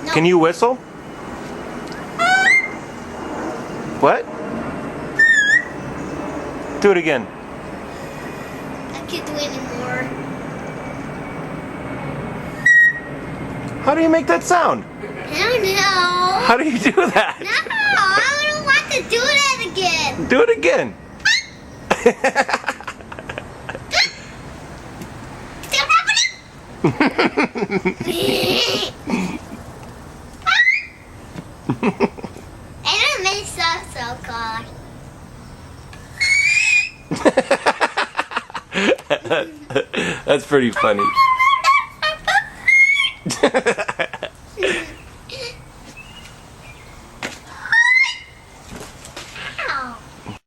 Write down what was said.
No. Can you whistle? What? Do it again. I can't do it anymore. How do you make that sound? I don't know. How do you do that? No, I don't want to do that again. Do it again. I don't make stuff so cold. That's pretty funny.